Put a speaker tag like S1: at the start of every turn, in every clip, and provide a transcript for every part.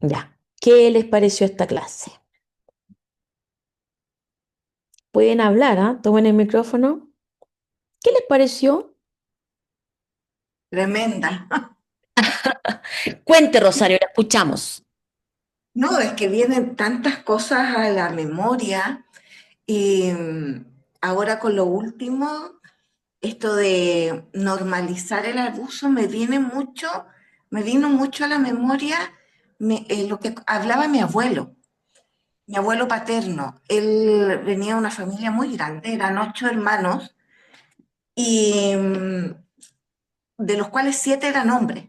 S1: Ya. ¿Qué les pareció esta clase? Pueden hablar, ¿ah? Tomen el micrófono. ¿Qué les pareció?
S2: Tremenda.
S1: Cuente, Rosario, la escuchamos.
S2: No, es que vienen tantas cosas a la memoria y ahora con lo último, esto de normalizar el abuso me vino mucho a la memoria lo que hablaba mi abuelo paterno. Él venía de una familia muy grande, eran 8 hermanos y de los cuales 7 eran hombres.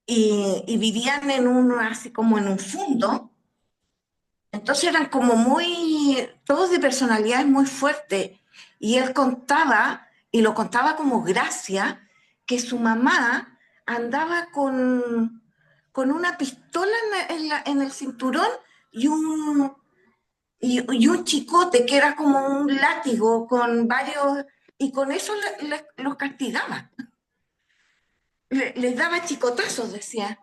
S2: Y vivían en así como en un fundo. Entonces eran como todos de personalidades muy fuertes. Y él contaba, y lo contaba como gracia, que su mamá andaba con una pistola en el cinturón y y un chicote que era como un látigo con varios, y con eso los castigaba. Les daba chicotazos, decía.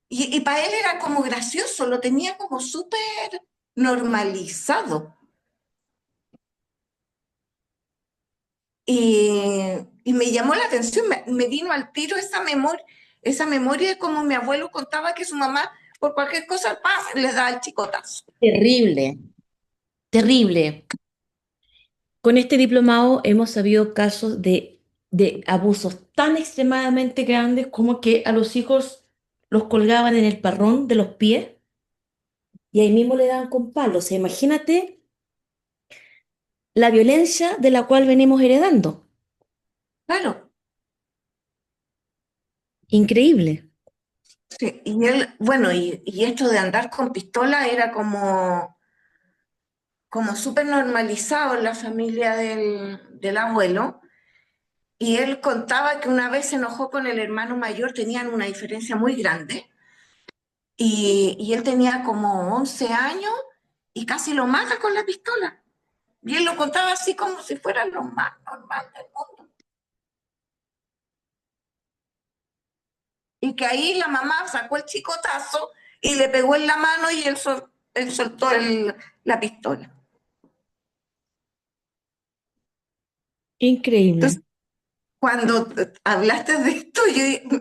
S2: Y para él era como gracioso, lo tenía como súper normalizado. Y me llamó la atención, me vino al tiro esa memoria de cómo mi abuelo contaba que su mamá, por cualquier cosa, ¡pam!, le daba el chicotazo.
S1: Terrible, terrible. Con este diplomado hemos sabido casos de abusos tan extremadamente grandes como que a los hijos los colgaban en el parrón de los pies y ahí mismo le daban con palos. O sea, imagínate la violencia de la cual venimos heredando.
S2: Claro,
S1: Increíble.
S2: sí. Y él, bueno, y esto de andar con pistola era como súper normalizado en la familia del abuelo. Y él contaba que una vez se enojó con el hermano mayor, tenían una diferencia muy grande, y él tenía como 11 años y casi lo mata con la pistola. Y él lo contaba así como si fuera lo más normal del mundo. Y que ahí la mamá sacó el chicotazo y le pegó en la mano y él soltó la pistola.
S1: Increíble.
S2: Entonces, cuando hablaste de esto,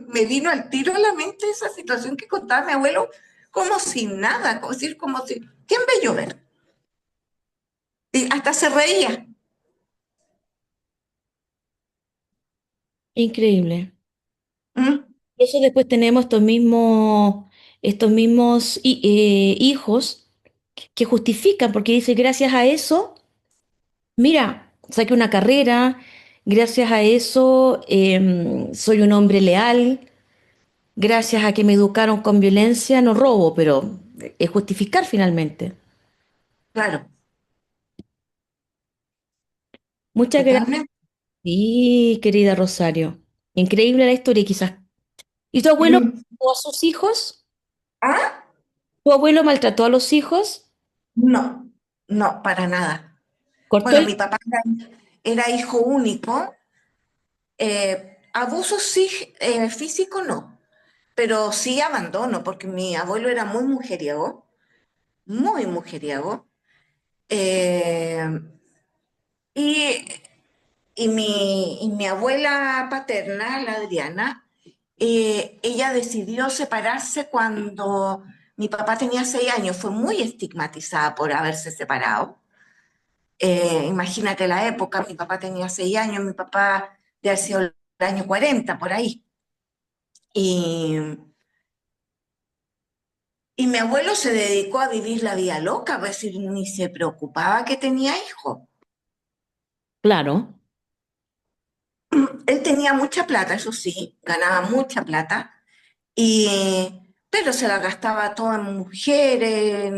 S2: me vino al tiro a la mente esa situación que contaba mi abuelo, como si nada, como si, ¿quién ve llover? Y hasta se reía.
S1: Increíble.
S2: ¿Mm?
S1: Eso después tenemos estos mismos hijos que justifican, porque dice, gracias a eso, mira, saqué una carrera, gracias a eso soy un hombre leal, gracias a que me educaron con violencia, no robo, pero es justificar finalmente.
S2: Claro,
S1: Muchas gracias.
S2: totalmente.
S1: Sí, querida Rosario. Increíble la historia, quizás. ¿Y tu abuelo
S2: Mm.
S1: maltrató a sus hijos?
S2: ¿Ah?
S1: ¿Tu abuelo maltrató a los hijos?
S2: No, no, para nada.
S1: ¿Cortó
S2: Bueno,
S1: el...
S2: mi papá era hijo único. Abuso sí, físico no, pero sí abandono, porque mi abuelo era muy mujeriego. eh, y, y mi abuela paterna, la Adriana, ella decidió separarse cuando mi papá tenía 6 años. Fue muy estigmatizada por haberse separado. Imagínate la época, mi papá tenía 6 años, mi papá de haber sido el año 40 por ahí. Y, y mi abuelo se dedicó a vivir la vida loca, es decir, ni se preocupaba que tenía hijos.
S1: Claro,
S2: Él tenía mucha plata, eso sí, ganaba mucha plata, pero se la gastaba toda en mujeres,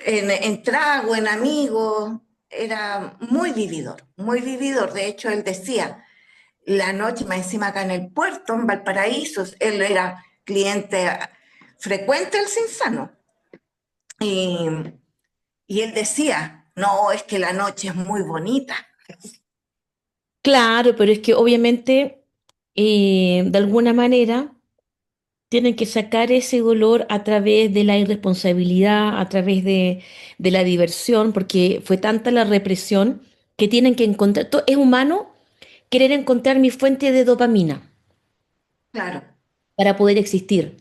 S2: en trago, en amigos. Era muy vividor, muy vividor. De hecho, él decía, la noche más encima acá en el puerto, en Valparaíso, él era cliente frecuente del Cinzano. Y, y él decía, no, es que la noche es muy bonita.
S1: claro, pero es que obviamente de alguna manera tienen que sacar ese dolor a través de la irresponsabilidad, a través de la diversión, porque fue tanta la represión que tienen que encontrar, es humano querer encontrar mi fuente de dopamina
S2: Claro,
S1: para poder existir.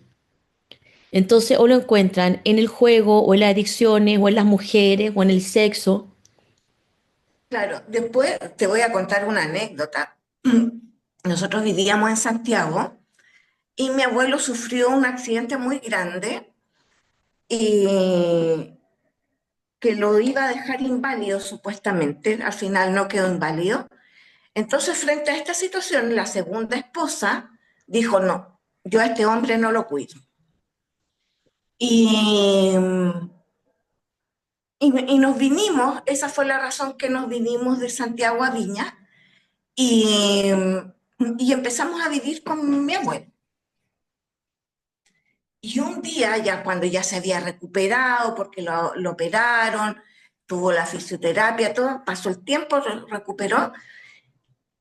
S1: Entonces, o lo encuentran en el juego, o en las adicciones, o en las mujeres, o en el sexo.
S2: claro. Después te voy a contar una anécdota. Nosotros vivíamos en Santiago y mi abuelo sufrió un accidente muy grande y que lo iba a dejar inválido supuestamente. Al final no quedó inválido. Entonces, frente a esta situación, la segunda esposa dijo, no, yo a este hombre no lo cuido. Y, y nos vinimos, esa fue la razón que nos vinimos de Santiago a Viña y, y empezamos a vivir con mi abuelo. Y un día, ya cuando ya se había recuperado, porque lo operaron, tuvo la fisioterapia, todo, pasó el tiempo, recuperó,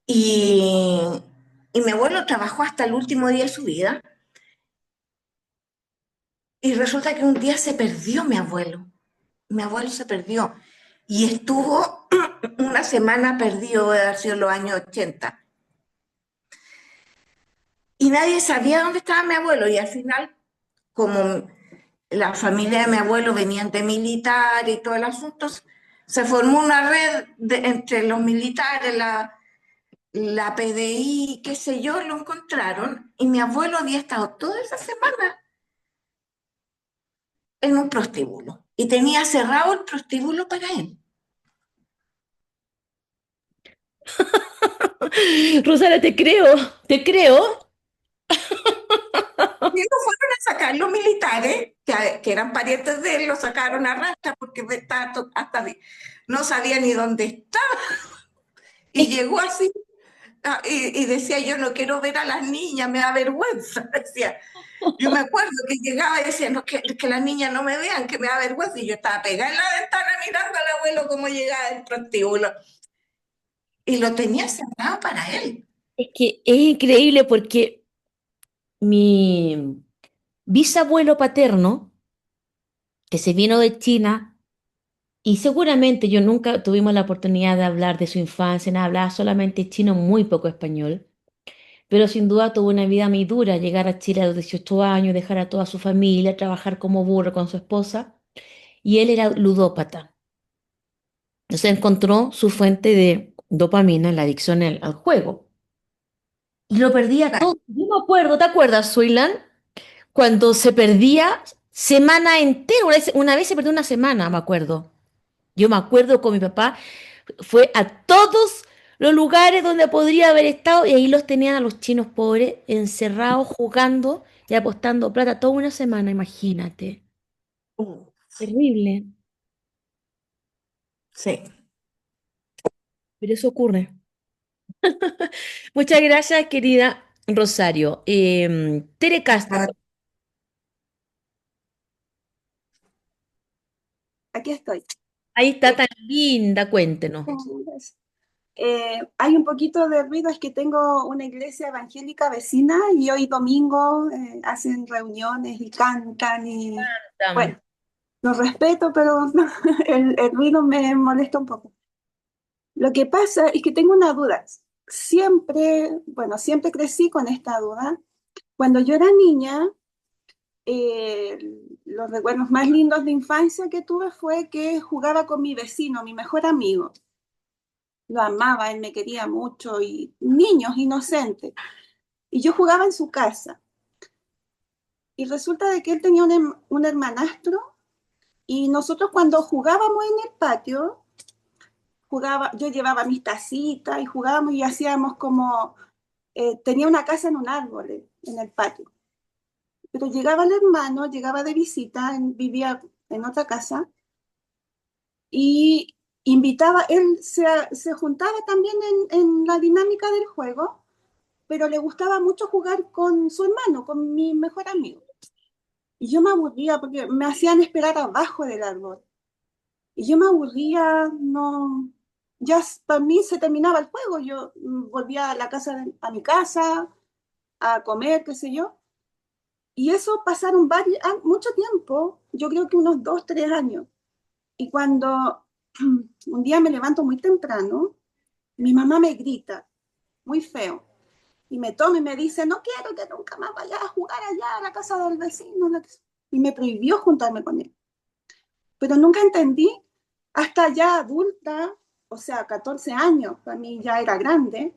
S2: y, y mi abuelo trabajó hasta el último día de su vida, y resulta que un día se perdió mi abuelo se perdió, y estuvo una semana perdido, de haber sido en los años 80, y nadie sabía dónde estaba mi abuelo, y al final, como la familia de mi abuelo venían de militar y todo el asunto, se formó una red entre los militares, la PDI, qué sé yo, lo encontraron y mi abuelo había estado toda esa semana en un prostíbulo y tenía cerrado el prostíbulo para él.
S1: Rosana, te creo.
S2: Y lo fueron a sacar los militares, que eran parientes de él, lo sacaron a rastras porque estaba hasta no sabía ni dónde estaba y
S1: Es
S2: llegó así. Y decía, yo no quiero ver a las niñas, me da vergüenza. Decía, yo me acuerdo que llegaba y decía, no, que las niñas no me vean, que me da vergüenza. Y yo estaba pegada en la ventana mirando al abuelo cómo llegaba del prostíbulo. Y lo tenía cerrado para él.
S1: es que es increíble porque mi bisabuelo paterno, que se vino de China, y seguramente yo nunca tuvimos la oportunidad de hablar de su infancia, nada, hablaba solamente chino, muy poco español, pero sin duda tuvo una vida muy dura, llegar a Chile a los 18 años, dejar a toda su familia, trabajar como burro con su esposa, y él era ludópata. Entonces encontró su fuente de dopamina en la adicción al juego. Y lo perdía
S2: Claro.
S1: todo. Yo me acuerdo, ¿te acuerdas, Suilan? Cuando se perdía semana entera, una vez se perdió una semana, me acuerdo. Yo me acuerdo con mi papá, fue a todos los lugares donde podría haber estado y ahí los tenían a los chinos pobres encerrados jugando y apostando plata toda una semana, imagínate.
S2: Sí,
S1: Terrible,
S2: sí.
S1: pero eso ocurre. Muchas gracias, querida Rosario. Tere Castro,
S2: Ah,
S3: Aquí estoy.
S1: ahí está
S3: Eh,
S1: tan linda, cuéntenos.
S3: Hay un poquito de ruido, es que tengo una iglesia evangélica vecina y hoy domingo hacen reuniones y cantan y
S1: Tam.
S3: bueno, los respeto, pero el ruido me molesta un poco. Lo que pasa es que tengo una duda. Siempre, bueno, siempre crecí con esta duda. Cuando yo era niña, eh, los recuerdos más lindos de infancia que tuve fue que jugaba con mi vecino, mi mejor amigo. Lo amaba, él me quería mucho y niños inocentes. Y yo jugaba en su casa. Y resulta de que él tenía un hermanastro y nosotros cuando jugábamos en el patio, yo llevaba mis tacitas y jugábamos y hacíamos como, tenía una casa en un árbol en el patio. Pero llegaba el hermano, llegaba de visita, vivía en otra casa y él se juntaba también en la dinámica del juego, pero le gustaba mucho jugar con su hermano, con mi mejor amigo. Y yo me aburría porque me hacían esperar abajo del árbol. Y yo me aburría, no, para mí se terminaba el juego. Yo volvía a la casa, a mi casa, a comer, qué sé yo. Y eso pasaron mucho tiempo, yo creo que unos 2, 3 años. Y cuando un día me levanto muy temprano, mi mamá me grita, muy feo, y me toma y me dice, no quiero que nunca más vayas a jugar allá a la casa del vecino. Y me prohibió juntarme con él. Pero nunca entendí, hasta ya adulta, o sea, 14 años, para mí ya era grande,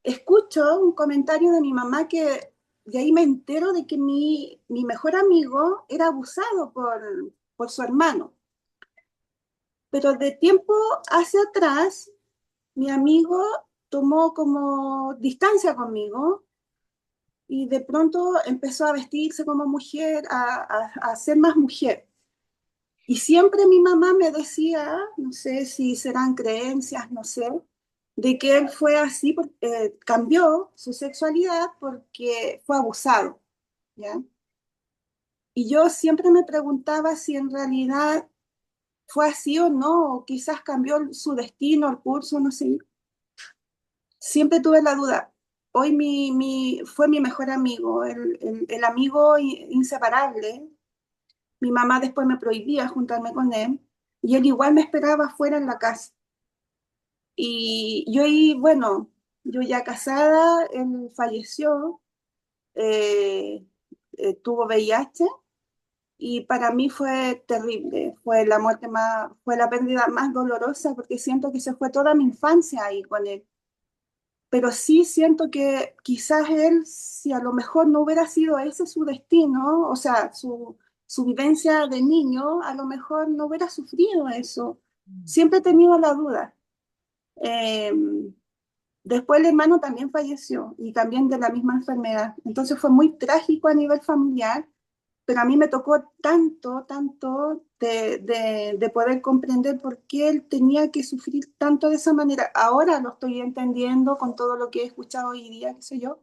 S3: escucho un comentario de mi mamá que de ahí me entero de que mi mejor amigo era abusado por su hermano. Pero de tiempo hacia atrás, mi amigo tomó como distancia conmigo y de pronto empezó a vestirse como mujer, a ser más mujer. Y siempre mi mamá me decía, no sé si serán creencias, no sé, de que él fue así, cambió su sexualidad porque fue abusado, ¿ya? Y yo siempre me preguntaba si en realidad fue así o no, o quizás cambió su destino, el curso, no sé. Siempre tuve la duda. Hoy fue mi mejor amigo, el amigo inseparable. Mi mamá después me prohibía juntarme con él y él igual me esperaba afuera en la casa. Y yo ahí, bueno, yo ya casada, él falleció, eh, tuvo VIH y para mí fue terrible, fue la muerte más, fue la pérdida más dolorosa porque siento que se fue toda mi infancia ahí con él. Pero sí siento que quizás él, si a lo mejor no hubiera sido ese su destino, o sea, su vivencia de niño, a lo mejor no hubiera sufrido eso. Siempre he tenido la duda. Eh, Después el hermano también falleció y también de la misma enfermedad. Entonces fue muy trágico a nivel familiar, pero a mí me tocó tanto, tanto de poder comprender por qué él tenía que sufrir tanto de esa manera. Ahora lo estoy entendiendo con todo lo que he escuchado hoy día, qué sé yo,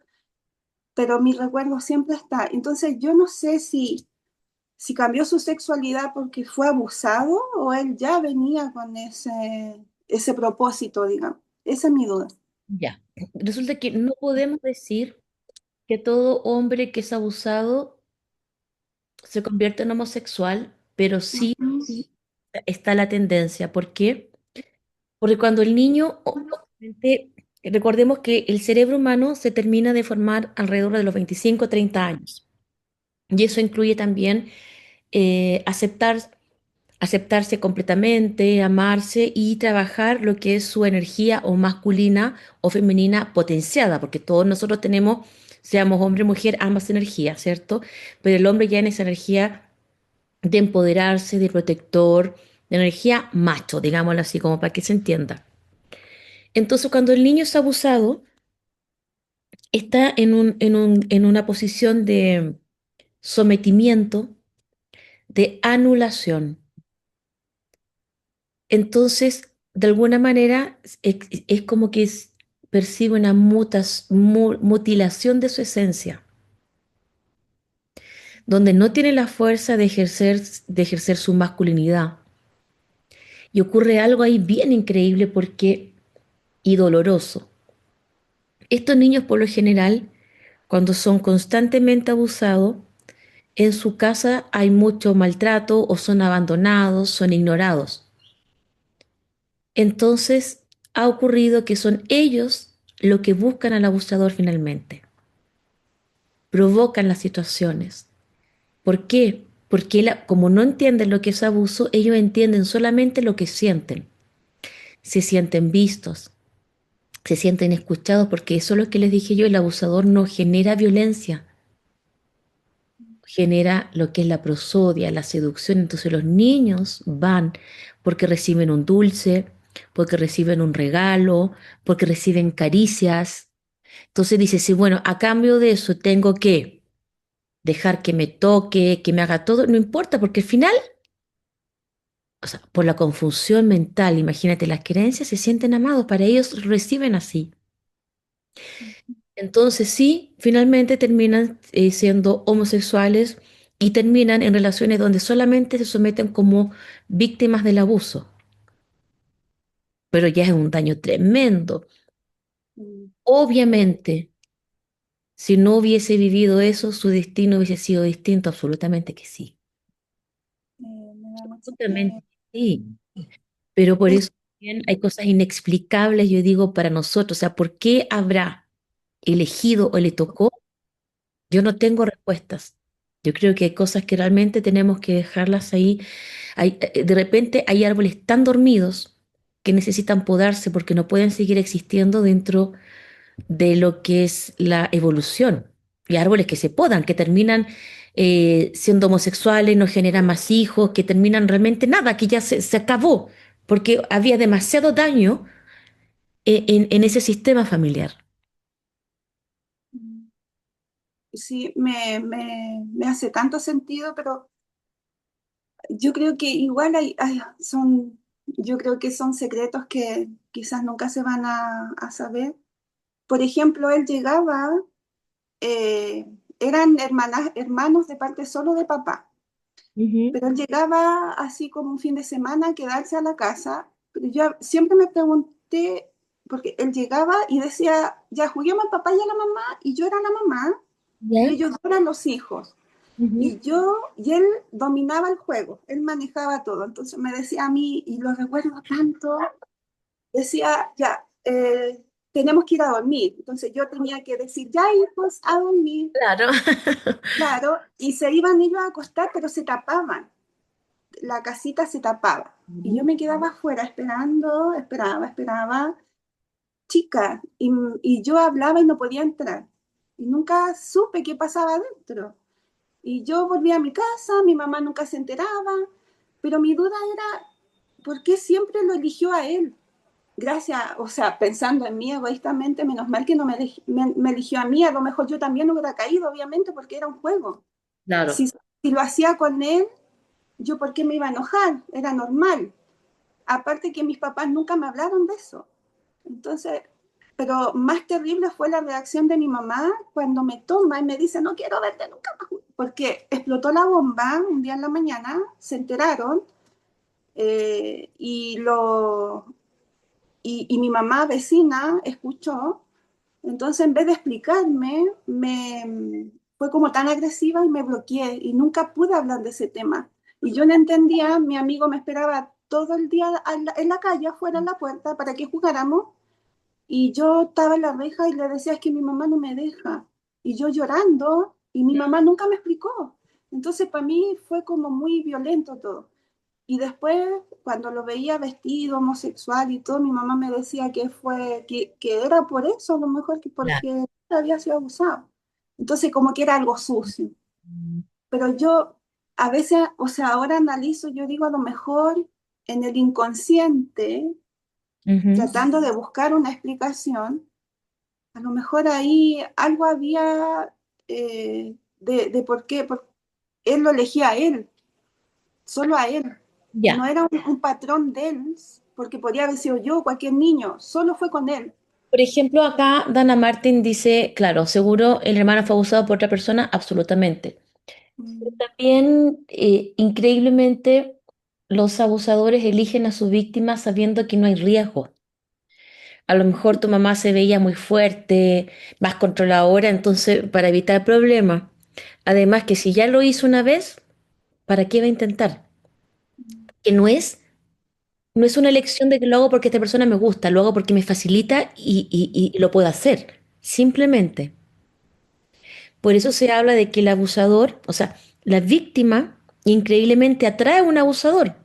S3: pero mi recuerdo siempre está. Entonces yo no sé si cambió su sexualidad porque fue abusado o él ya venía con ese propósito, digamos. Esa es mi duda.
S1: Ya. Resulta que no podemos decir que todo hombre que es abusado se convierte en homosexual, pero sí
S3: Ujú.
S1: está la tendencia. ¿Por qué? Porque cuando el niño, obviamente, recordemos que el cerebro humano se termina de formar alrededor de los 25 o 30 años. Y eso incluye también aceptar, aceptarse completamente, amarse y trabajar lo que es su energía o masculina o femenina potenciada, porque todos nosotros tenemos, seamos hombre o mujer, ambas energías, ¿cierto? Pero el hombre ya en esa energía de empoderarse, de protector, de energía macho, digámoslo así, como para que se entienda. Entonces, cuando el niño es abusado, está en una posición de sometimiento, de anulación. Entonces, de alguna manera, es como que percibe una mutilación de su esencia, donde no tiene la fuerza de ejercer su masculinidad. Y ocurre algo ahí bien increíble y doloroso. Estos niños, por lo general, cuando son constantemente abusados, en su casa hay mucho maltrato o son abandonados, son ignorados. Entonces ha ocurrido que son ellos lo que buscan al abusador finalmente, provocan las situaciones. ¿Por qué? Porque como no entienden lo que es abuso, ellos entienden solamente lo que sienten. Se sienten vistos, se sienten escuchados, porque eso es lo que les dije yo, el abusador no genera violencia, genera lo que es la prosodia, la seducción. Entonces los niños van porque reciben un dulce, porque reciben un regalo, porque reciben caricias. Entonces dice, sí, bueno, a cambio de eso tengo que dejar que me toque, que me haga todo, no importa, porque al final, o sea, por la confusión mental, imagínate, las creencias se sienten amados, para ellos reciben así. Entonces sí, finalmente terminan siendo homosexuales y terminan en relaciones donde solamente se someten como víctimas del abuso, pero ya es un daño tremendo.
S3: Mm.
S1: Obviamente, Si no hubiese vivido eso, su destino hubiese sido distinto, absolutamente que sí.
S3: Me da mucha
S1: Absolutamente
S3: pena.
S1: que sí. Pero por
S3: Es-
S1: eso también hay cosas inexplicables, yo digo, para nosotros. O sea, ¿por qué habrá elegido o le tocó? Yo no tengo respuestas. Yo creo que hay cosas que realmente tenemos que dejarlas ahí. De repente hay árboles tan dormidos que necesitan podarse porque no pueden seguir existiendo dentro de lo que es la evolución. Y árboles que se podan, que terminan siendo homosexuales, no generan más hijos, que terminan realmente nada, que ya se acabó, porque había demasiado daño en ese sistema familiar.
S3: sí, me hace tanto sentido, pero yo creo que igual yo creo que son secretos que quizás nunca se van a saber. Por ejemplo, él llegaba, eh, eran hermanos de parte solo de papá,
S1: Ujú.
S3: pero él llegaba así como un fin de semana a quedarse a la casa. Pero yo siempre me pregunté, porque él llegaba y decía, ya juguemos al papá y a la mamá, y yo era la mamá, y
S1: ¿Ya?
S3: ellos eran los hijos.
S1: Ujú.
S3: Y él dominaba el juego, él manejaba todo. Entonces me decía a mí, y lo recuerdo tanto, decía, ya, tenemos que ir a dormir. Entonces yo tenía que decir, ya hijos, a dormir.
S1: Claro.
S3: Claro, y se iban ellos a acostar, pero se tapaban, la casita se tapaba. Y yo
S1: Ujú.
S3: me quedaba afuera esperando, esperaba, chica, y yo hablaba y no podía entrar. Y nunca supe qué pasaba adentro. Y yo volví a mi casa, mi mamá nunca se enteraba, pero mi duda era, ¿por qué siempre lo eligió a él? Gracias, o sea, pensando en mí egoístamente, menos mal que no me eligió a mí, a lo mejor yo también hubiera caído, obviamente, porque era un juego.
S1: Claro.
S3: Si lo hacía con él, yo por qué me iba a enojar, era normal. Aparte que mis papás nunca me hablaron de eso. Entonces, pero más terrible fue la reacción de mi mamá cuando me toma y me dice, no quiero verte nunca más, porque explotó la bomba un día en la mañana, se enteraron, eh, y, lo, y mi mamá vecina escuchó, entonces en vez de explicarme, fue como tan agresiva y me bloqueé y nunca pude hablar de ese tema. Y yo no entendía, mi amigo me esperaba todo el día en la calle, afuera en la puerta, para que jugáramos. Y yo estaba en la reja y le decía, es que mi mamá no me deja. Y yo llorando, y mi mamá nunca me explicó. Entonces, para mí fue como muy violento todo. Y después, cuando lo veía vestido, homosexual y todo, mi mamá me decía que era por eso, a lo mejor que
S1: Claro.
S3: porque había sido abusado. Entonces, como que era algo sucio. Pero yo a veces, o sea, ahora analizo, yo digo, a lo mejor en el inconsciente,
S1: Ujú.
S3: tratando de buscar una explicación, a lo mejor ahí algo había de por él lo elegía a él, solo a él. No
S1: Ya.
S3: era un patrón de él, porque podría haber sido yo, cualquier niño, solo fue con él.
S1: Por ejemplo, acá Dana Martin dice, claro, seguro el hermano fue abusado por otra persona, absolutamente.
S3: Mm,
S1: También, increíblemente, los abusadores eligen a su víctima sabiendo que no hay riesgo. A lo mejor tu mamá se veía muy fuerte, más controladora, entonces para evitar problemas. Además que si ya lo hizo una vez, ¿para qué va a intentar? Que no es una elección de que lo hago porque esta persona me gusta, lo hago porque me facilita y lo puedo hacer. Simplemente. Por eso se habla de que el abusador, o sea, la víctima increíblemente atrae a un abusador.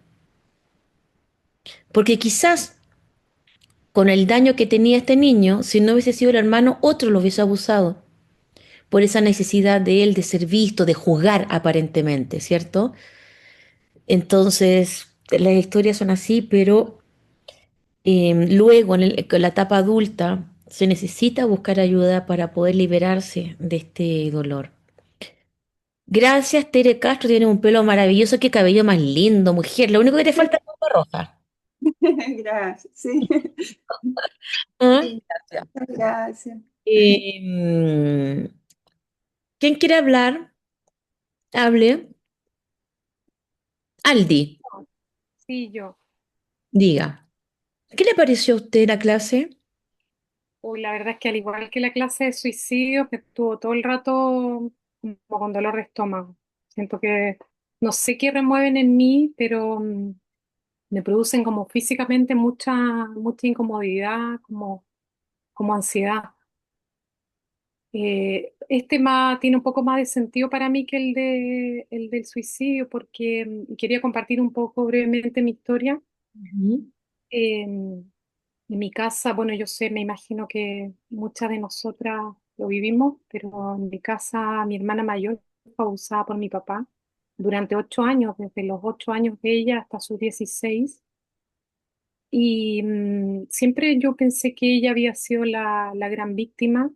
S1: Porque quizás con el daño que tenía este niño, si no hubiese sido el hermano, otro lo hubiese abusado. Por esa necesidad de él de ser visto, de jugar aparentemente, ¿cierto? Entonces, las historias son así, pero luego con la etapa adulta se necesita buscar ayuda para poder liberarse de este dolor. Gracias, Tere Castro, tiene un pelo maravilloso, qué cabello más lindo, mujer. Lo único que te falta es ropa roja.
S3: Gracias, sí.
S1: ¿Ah?
S3: Sí,
S1: Gracias.
S3: gracias.
S1: Eh, ¿Quién quiere hablar? Hable. Aldi,
S4: Sí, yo.
S1: diga. ¿Qué le pareció a usted la clase?
S4: Uy, la verdad es que al igual que la clase de suicidio, me estuvo todo el rato como con dolor de estómago. Siento que no sé qué remueven en mí, pero me producen como físicamente mucha incomodidad, como ansiedad. Este tiene un poco más de sentido para mí que el del suicidio, porque quería compartir un poco brevemente mi historia.
S1: Ujú.
S4: En mi casa, bueno, yo sé, me imagino que muchas de nosotras lo vivimos, pero en mi casa mi hermana mayor fue abusada por mi papá durante 8 años, desde los 8 años de ella hasta sus 16. Y siempre yo pensé que ella había sido la gran víctima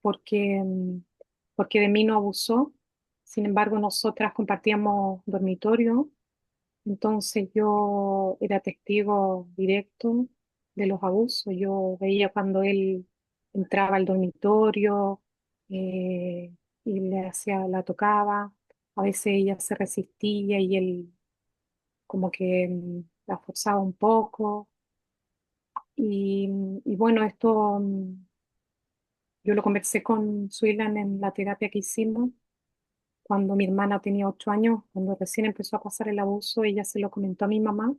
S4: porque, porque de mí no abusó. Sin embargo, nosotras compartíamos dormitorio, entonces yo era testigo directo de los abusos. Yo veía cuando él entraba al dormitorio eh, y la tocaba. A veces ella se resistía y él como que la forzaba un poco. Y bueno, esto yo lo conversé con Suilan en la terapia que hicimos. Cuando mi hermana tenía 8 años, cuando recién empezó a pasar el abuso, ella se lo comentó a mi mamá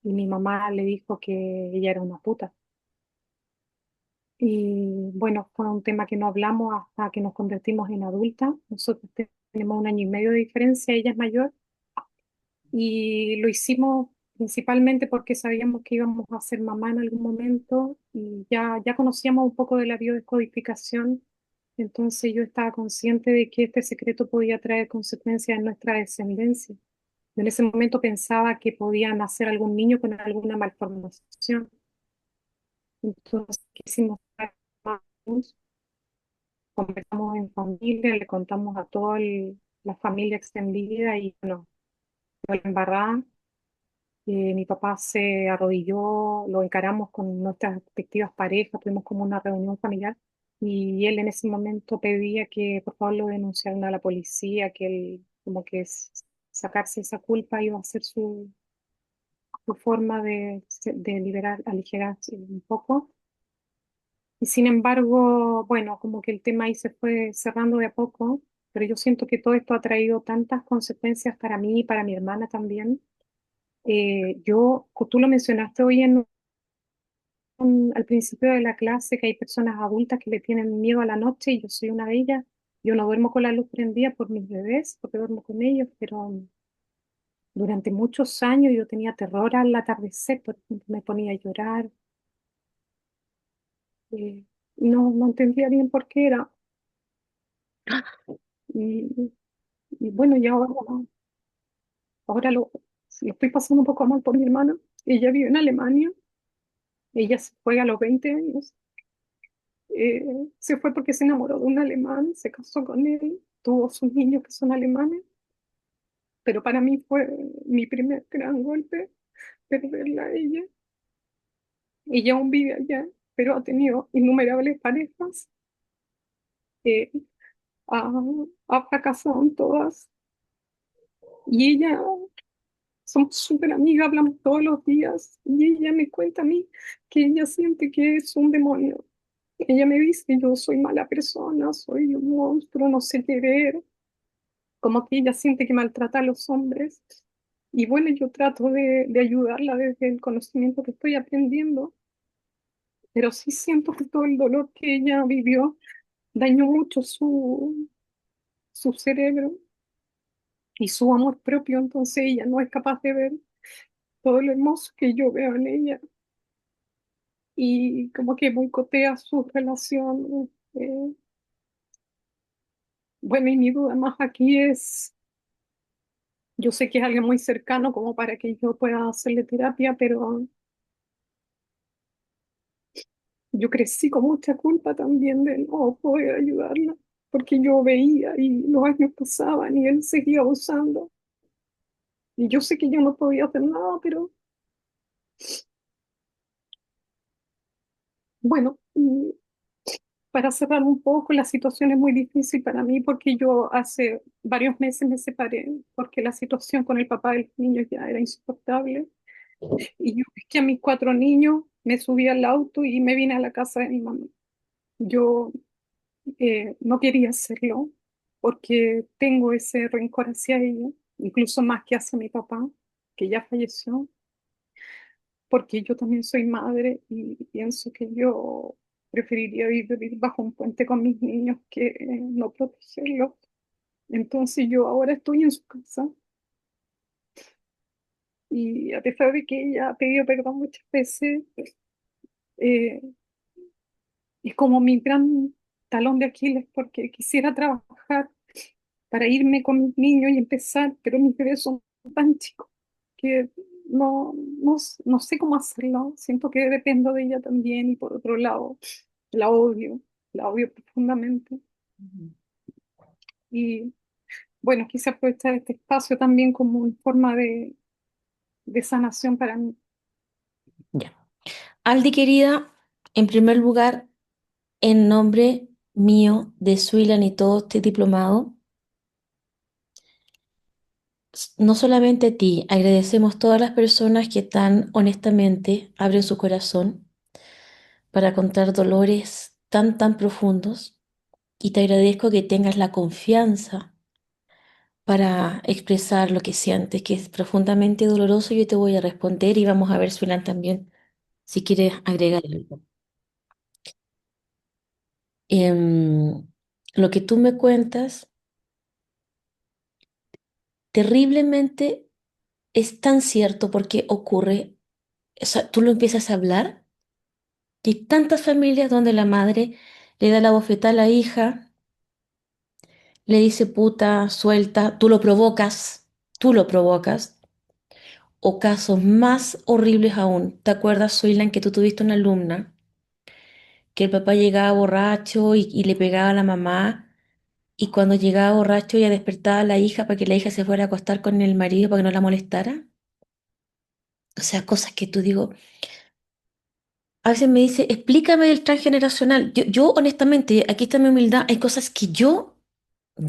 S4: y mi mamá le dijo que ella era una puta. Y bueno, fue un tema que no hablamos hasta que nos convertimos en adultas. Nosotros tenemos 1 año y medio de diferencia, ella es mayor, y lo hicimos principalmente porque sabíamos que íbamos a ser mamá en algún momento y ya conocíamos un poco de la biodescodificación. Entonces yo estaba consciente de que este secreto podía traer consecuencias en nuestra descendencia. En ese momento pensaba que podía nacer algún niño con alguna malformación. Entonces quisimos ser más, conversamos en familia, le contamos a toda la familia extendida y bueno, fue la embarrada. Mi papá se arrodilló, lo encaramos con nuestras respectivas parejas, tuvimos como una reunión familiar y él en ese momento pedía que por favor lo denunciaran a la policía, que él como que sacarse esa culpa iba a ser su forma de liberar, aligerarse un poco. Y sin embargo, bueno, como que el tema ahí se fue cerrando de a poco, pero yo siento que todo esto ha traído tantas consecuencias para mí y para mi hermana también. Tú lo mencionaste hoy al principio de la clase, que hay personas adultas que le tienen miedo a la noche y yo soy una de ellas. Yo no duermo con la luz prendida por mis bebés, porque duermo con ellos, pero durante muchos años yo tenía terror al atardecer, por ejemplo, me ponía a llorar. eh, no entendía bien por qué era. Y, y bueno, y ahora lo estoy pasando un poco mal por mi hermana. Ella vive en Alemania, ella se fue a los 20 años. Eh, Se fue porque se enamoró de un alemán, se casó con él, tuvo sus niños que son alemanes, pero para mí fue mi primer gran golpe perderla a ella. Ella aún vive allá, pero ha tenido innumerables parejas, eh, ha, ha fracasado en todas y ella, somos súper amigas, hablamos todos los días y ella me cuenta a mí que ella siente que es un demonio. Ella me dice, yo soy mala persona, soy un monstruo, no sé querer, como que ella siente que maltrata a los hombres. Y bueno, yo trato de ayudarla desde el conocimiento que estoy aprendiendo, pero sí siento que todo el dolor que ella vivió dañó mucho su cerebro y su amor propio, entonces ella no es capaz de ver todo lo hermoso que yo veo en ella y como que boicotea su relación. Bueno, y mi duda más aquí es, yo sé que es alguien muy cercano como para que yo pueda hacerle terapia, pero yo crecí con mucha culpa también de no poder ayudarla, porque yo veía y los años pasaban y él seguía abusando. Y yo sé que yo no podía hacer nada, pero bueno, y para cerrar un poco, la situación es muy difícil para mí porque yo hace varios meses me separé porque la situación con el papá de los niños ya era insoportable. Y yo es que a mis 4 niños me subí al auto y me vine a la casa de mi mamá. Yo no quería hacerlo porque tengo ese rencor hacia ella, incluso más que hacia mi papá, que ya falleció, porque yo también soy madre y pienso que yo preferiría vivir bajo un puente con mis niños que no protegerlos. Entonces yo ahora estoy en su casa y a pesar de que ella ha pedido perdón muchas veces, eh, es como mi gran talón de Aquiles porque quisiera trabajar para irme con mis niños y empezar, pero mis bebés son tan chicos que no sé cómo hacerlo. Siento que dependo de ella también y por otro lado, la odio, la odio profundamente. Y bueno, quise aprovechar este espacio también como una forma de sanación para mí.
S1: Ya. Aldi, querida, en primer lugar, en nombre mío, de Suilan y todo este diplomado, no solamente a ti, agradecemos todas las personas que tan honestamente abren su corazón para contar dolores tan profundos y te agradezco que tengas la confianza para expresar lo que sientes, que es profundamente doloroso. Yo te voy a responder y vamos a ver, Suilan, también si quieres agregar algo. Em, lo que tú me cuentas terriblemente es tan cierto porque ocurre, o sea, tú lo empiezas a hablar y hay tantas familias donde la madre le da la bofetada a la hija, le dice puta, suelta, tú lo provocas, o casos más horribles aún. ¿Te acuerdas, Soylan, que tú tuviste una alumna que el papá llegaba borracho y le pegaba a la mamá? Y cuando llegaba borracho, ella despertaba a la hija para que la hija se fuera a acostar con el marido para que no la molestara. O sea, cosas que tú digo, a veces me dice, explícame del transgeneracional. Yo honestamente, aquí está mi humildad, hay cosas que yo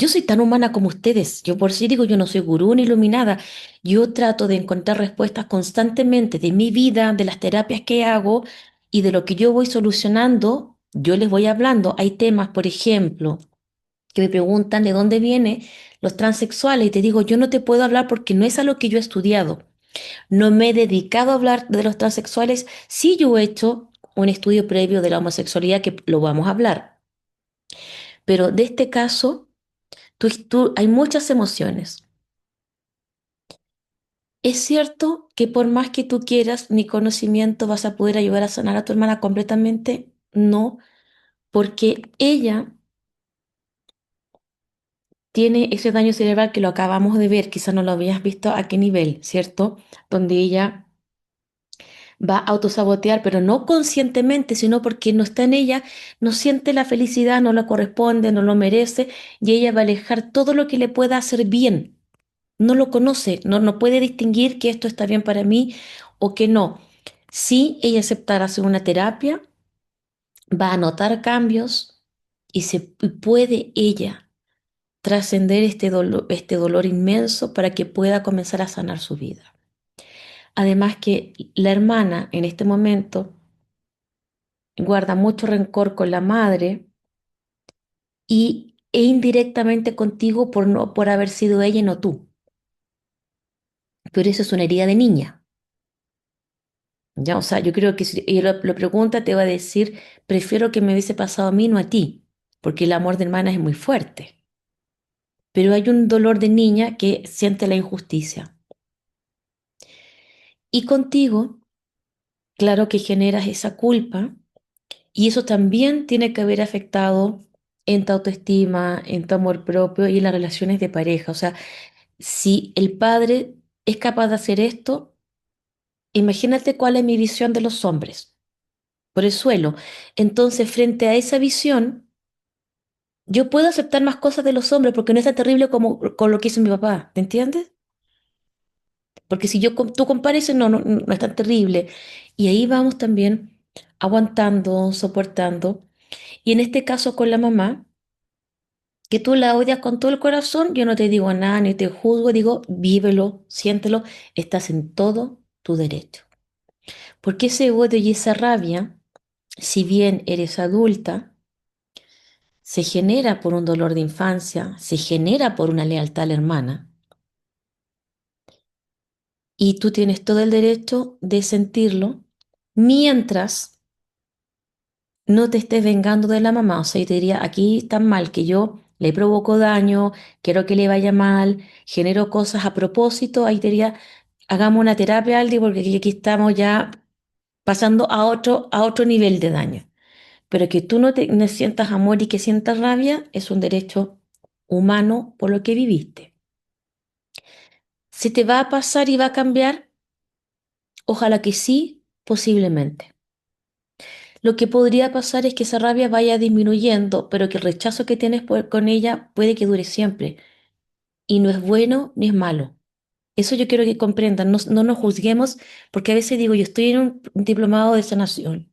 S1: soy tan humana como ustedes. Yo por sí digo, yo no soy gurú ni iluminada. Yo trato de encontrar respuestas constantemente de mi vida, de las terapias que hago y de lo que yo voy solucionando. Yo les voy hablando. Hay temas, por ejemplo, que me preguntan de dónde vienen los transexuales y te digo, yo no te puedo hablar porque no es a lo que yo he estudiado. No me he dedicado a hablar de los transexuales. Sí, yo he hecho un estudio previo de la homosexualidad que lo vamos a hablar. Pero de este caso, hay muchas emociones. Es cierto que por más que tú quieras, ni conocimiento vas a poder ayudar a sanar a tu hermana completamente. No, porque ella tiene ese daño cerebral que lo acabamos de ver, quizás no lo habías visto a qué nivel, ¿cierto? Donde ella va a autosabotear, pero no conscientemente, sino porque no está en ella, no siente la felicidad, no la corresponde, no lo merece, y ella va a alejar todo lo que le pueda hacer bien. No lo conoce, no puede distinguir que esto está bien para mí o que no. Si ella aceptara hacer una terapia, va a notar cambios y puede ella trascender este dolor inmenso para que pueda comenzar a sanar su vida. Además que la hermana en este momento guarda mucho rencor con la madre e indirectamente contigo por haber sido ella y no tú. Pero eso es una herida de niña. ¿Ya? O sea, yo creo que si ella lo pregunta, te va a decir, prefiero que me hubiese pasado a mí, no a ti, porque el amor de hermana es muy fuerte. Pero hay un dolor de niña que siente la injusticia. Y contigo, claro que generas esa culpa y eso también tiene que haber afectado en tu autoestima, en tu amor propio y en las relaciones de pareja. O sea, si el padre es capaz de hacer esto, imagínate cuál es mi visión de los hombres, por el suelo. Entonces, frente a esa visión, yo puedo aceptar más cosas de los hombres porque no es tan terrible como con lo que hizo mi papá, ¿te entiendes? Porque si tú compares, no es tan terrible. Y ahí vamos también aguantando, soportando. Y en este caso con la mamá, que tú la odias con todo el corazón, yo no te digo nada ni te juzgo, digo, vívelo, siéntelo, estás en todo tu derecho. Porque ese odio y esa rabia, si bien eres adulta, se genera por un dolor de infancia, se genera por una lealtad a la hermana, y tú tienes todo el derecho de sentirlo mientras no te estés vengando de la mamá. O sea, yo te diría, aquí está mal que yo le provoco daño, quiero que le vaya mal, genero cosas a propósito, ahí te diría, hagamos una terapia, Aldi, porque aquí estamos ya pasando a otro nivel de daño. Pero que tú no sientas amor y que sientas rabia es un derecho humano por lo que viviste. ¿Se te va a pasar y va a cambiar? Ojalá que sí, posiblemente. Lo que podría pasar es que esa rabia vaya disminuyendo, pero que el rechazo que tienes con ella puede que dure siempre. Y no es bueno ni es malo. Eso yo quiero que comprendan, no nos juzguemos, porque a veces digo, yo estoy en un diplomado de sanación,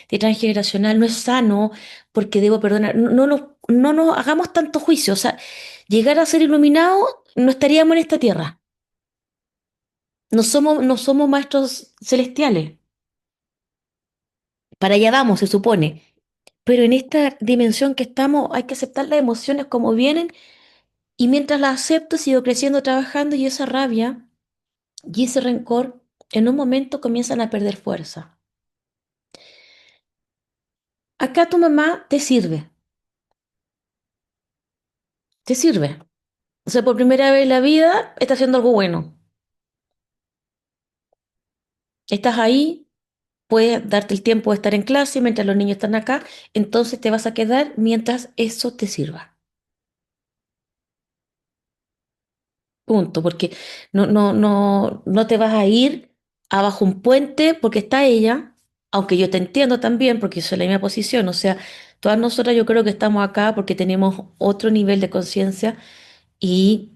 S1: de transgeneracional, no es sano, porque debo perdonar. No nos hagamos tanto juicio. O sea, llegar a ser iluminados, no estaríamos en esta tierra. No somos maestros celestiales. Para allá vamos, se supone. Pero en esta dimensión que estamos hay que aceptar las emociones como vienen y mientras las acepto sigo creciendo, trabajando y esa rabia y ese rencor en un momento comienzan a perder fuerza. Acá tu mamá te sirve. O sea, por primera vez en la vida está haciendo algo bueno. Estás ahí, puedes darte el tiempo de estar en clase mientras los niños están acá, entonces te vas a quedar mientras eso te sirva. Punto, porque no te vas a ir abajo un puente porque está ella, aunque yo te entiendo también porque soy la misma posición, o sea, todas nosotras yo creo que estamos acá porque tenemos otro nivel de conciencia y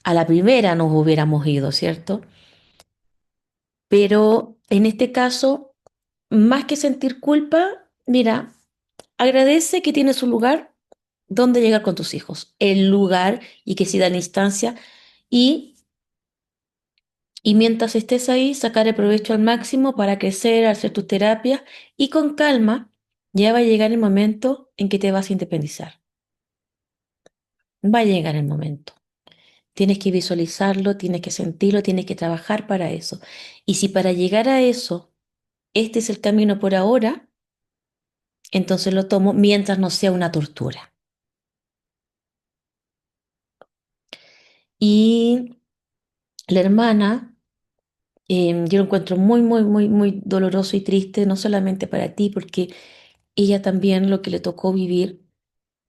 S1: a la primera nos hubiéramos ido, ¿cierto? Pero en este caso, más que sentir culpa, mira, agradece que tienes un lugar donde llegar con tus hijos, el lugar y que si da la instancia y Y mientras estés ahí, sacar el provecho al máximo para crecer, hacer tus terapias y con calma, ya va a llegar el momento en que te vas a independizar. Va a llegar el momento. Tienes que visualizarlo, tienes que sentirlo, tienes que trabajar para eso. Y si para llegar a eso, este es el camino por ahora, entonces lo tomo mientras no sea una tortura. Y la hermana, yo lo encuentro muy doloroso y triste, no solamente para ti, porque ella también lo que le tocó vivir.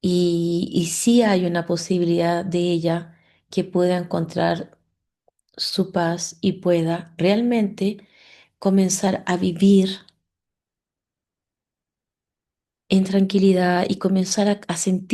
S1: Y sí hay una posibilidad de ella que pueda encontrar su paz y pueda realmente comenzar a vivir en tranquilidad y comenzar a sentir